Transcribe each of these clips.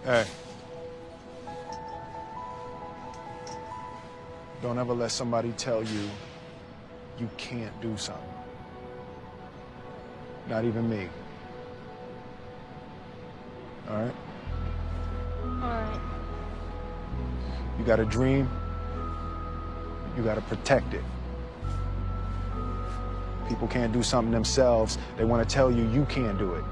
Hey. Don't ever let somebody tell you you can't do something. Not even me. All right? All right. You got a dream, you got to protect it. People can't do something themselves. They want to tell you you can't do it.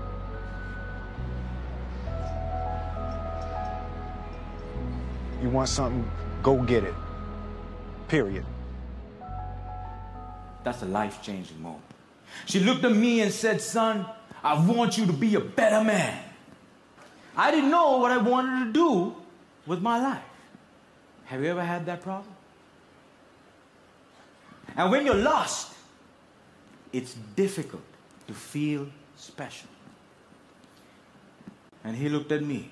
You want something, go get it. Period. That's a life-changing moment. She looked at me and said, son, I want you to be a better man. I didn't know what I wanted to do with my life. Have you ever had that problem? And when you're lost, it's difficult to feel special. And he looked at me.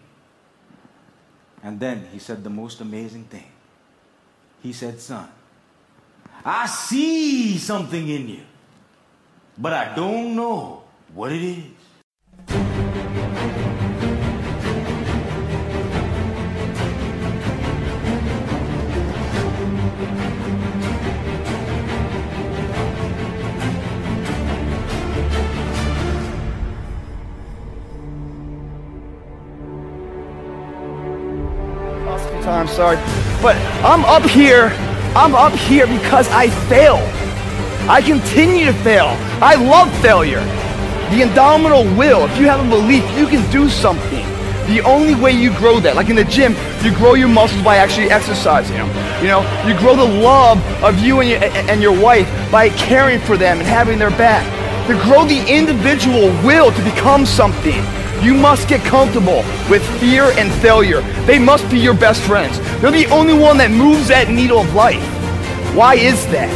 And then he said the most amazing thing. He said, son, I see something in you, but I don't know what it is. I'm sorry, but I'm up here because I failed. I continue to fail. I love failure. The indomitable will, if you have a belief, you can do something. The only way you grow that, like in the gym, you grow your muscles by actually exercising them. You know, you grow the love of you and your wife by caring for them and having their back. To grow the individual will to become something, you must get comfortable with fear and failure. They must be your best friends. They're the only one that moves that needle of life. Why is that?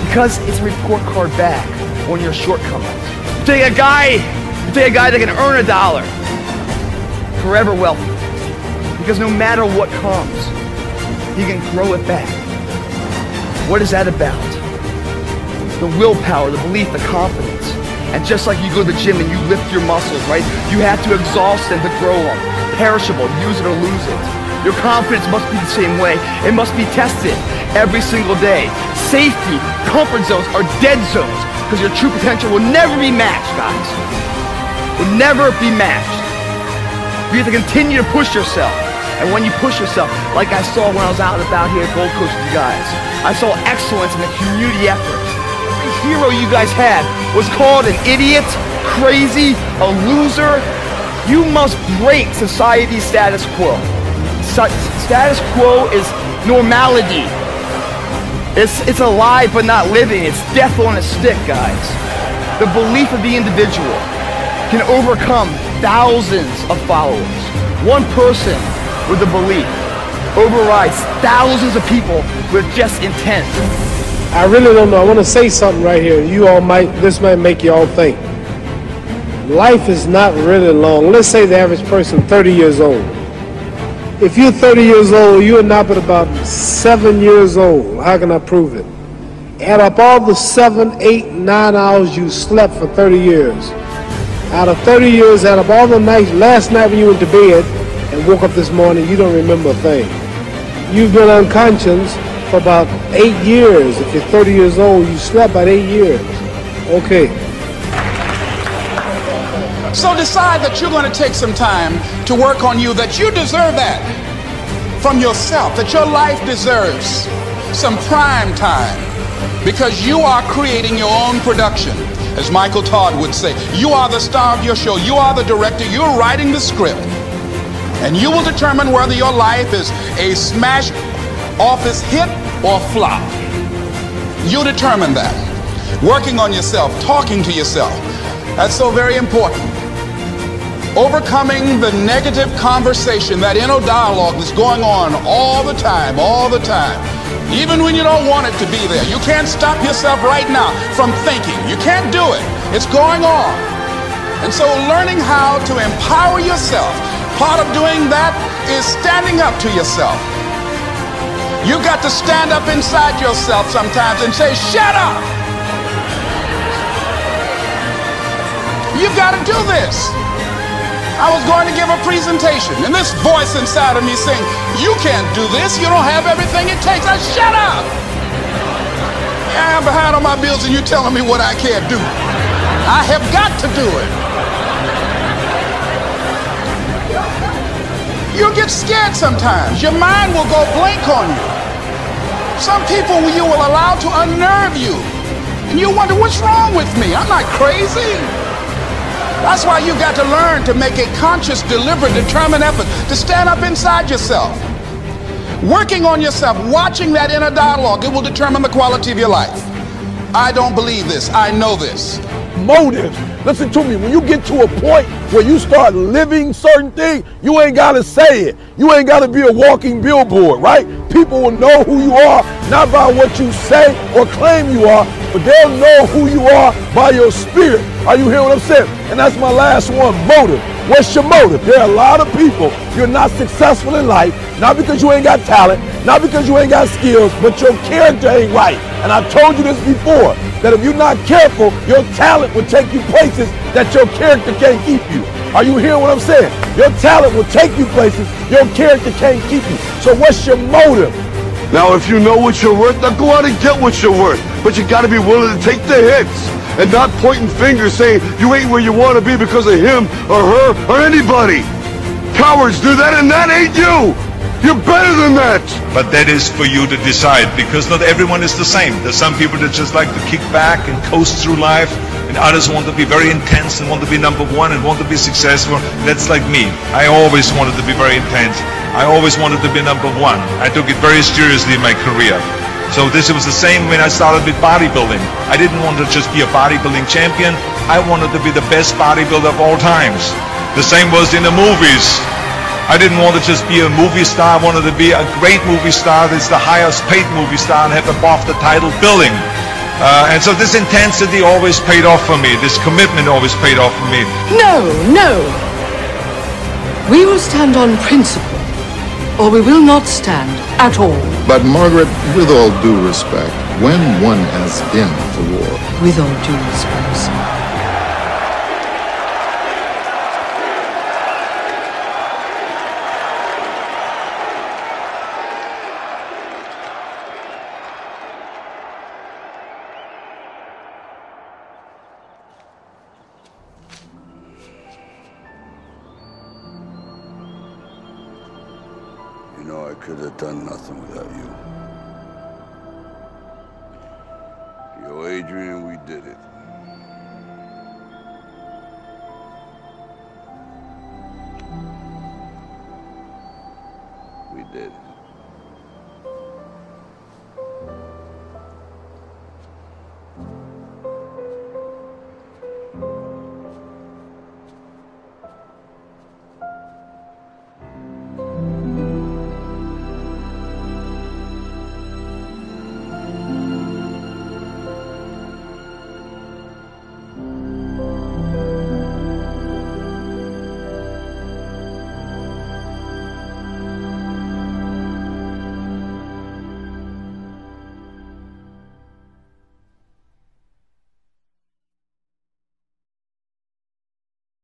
Because it's a report card back on your shortcomings. You take a guy that can earn $1, forever wealthy. Because no matter what comes, he can grow it back. What is that about? The willpower, the belief, the confidence. And just like you go to the gym and you lift your muscles, right? You have to exhaust them to grow them. Perishable, use it or lose it. Your confidence must be the same way. It must be tested every single day. Safety, comfort zones are dead zones because your true potential will never be matched, guys. Will never be matched. You have to continue to push yourself. And when you push yourself, like I saw when I was out and about here at Gold Coast with you guys, I saw excellence in the community effort. Hero you guys had was called an idiot, crazy, a loser. You must break society's status quo. Status quo is normality. It's alive but not living. It's death on a stick, guys. The belief of the individual can overcome thousands of followers. One person with a belief overrides thousands of people with just intent. I really don't know. I want to say something right here. This might make you all think. Life is not really long. Let's say the average person 30 years old. If you're 30 years old, you're not but about 7 years old. How can I prove it? Add up all the 7, 8, 9 hours you slept for 30 years. Out of 30 years, add up all the nights, last night when you went to bed and woke up this morning, you don't remember a thing. You've been unconscious for about 8 years. If you're 30 years old, you slept about 8 years. Okay. So decide that you're going to take some time to work on you, that you deserve that from yourself, that your life deserves some prime time because you are creating your own production. As Michael Todd would say, you are the star of your show. You are the director. You're writing the script. And you will determine whether your life is a smash office hit or flop. You determine that. Working on yourself, talking to yourself. That's so very important. Overcoming the negative conversation, that inner dialogue that's going on all the time. Even when you don't want it to be there. You can't stop yourself right now from thinking. You can't do it. It's going on. And so learning how to empower yourself, part of doing that is standing up to yourself. You got to stand up inside yourself sometimes and say, shut up! You've got to do this. I was going to give a presentation, and this voice inside of me saying, you can't do this, you don't have everything it takes. I shut up! Yeah, I'm behind on my bills and you're telling me what I can't do. I have got to do it. You'll get scared sometimes. Your mind will go blank on you. Some people you will allow to unnerve you. And you wonder, what's wrong with me? I'm not crazy. That's why you got to learn to make a conscious, deliberate, determined effort to stand up inside yourself. Working on yourself, watching that inner dialogue, it will determine the quality of your life. I don't believe this. I know this. Motives. Listen to me. When you get to a point where you start living certain things, you ain't got to say it. You ain't got to be a walking billboard, right? People will know who you are, not by what you say or claim you are, but they'll know who you are by your spirit. Are you hearing what I'm saying? And that's my last one, motive. What's your motive? There are a lot of people, you're not successful in life, not because you ain't got talent, not because you ain't got skills, but your character ain't right. And I've told you this before, that if you're not careful, your talent will take you places that your character can't keep you. Are you hearing what I'm saying? Your talent will take you places your character can't keep you. So what's your motive? Now, if you know what you're worth, now go out and get what you're worth. But you got to be willing to take the hits and not pointing fingers saying you ain't where you want to be because of him or her or anybody. Cowards do that, and that ain't you. You're better than that. But that is for you to decide, because not everyone is the same. There's some people that just like to kick back and coast through life, and others want to be very intense and want to be number one and want to be successful. That's like me. I always wanted to be very intense. I always wanted to be number one. I took it very seriously in my career. So this was the same when I started with bodybuilding. I didn't want to just be a bodybuilding champion. I wanted to be the best bodybuilder of all times. The same was in the movies. I didn't want to just be a movie star. I wanted to be a great movie star that's the highest paid movie star and have above the title billing. And so this intensity always paid off for me. This commitment always paid off for me. No, no. We will stand on principle, or we will not stand at all. But Margaret, with all due respect, when one has been to war... With all due respect, sir. You know, I could have done nothing without you. Yo, Adrian, we did it. We did it.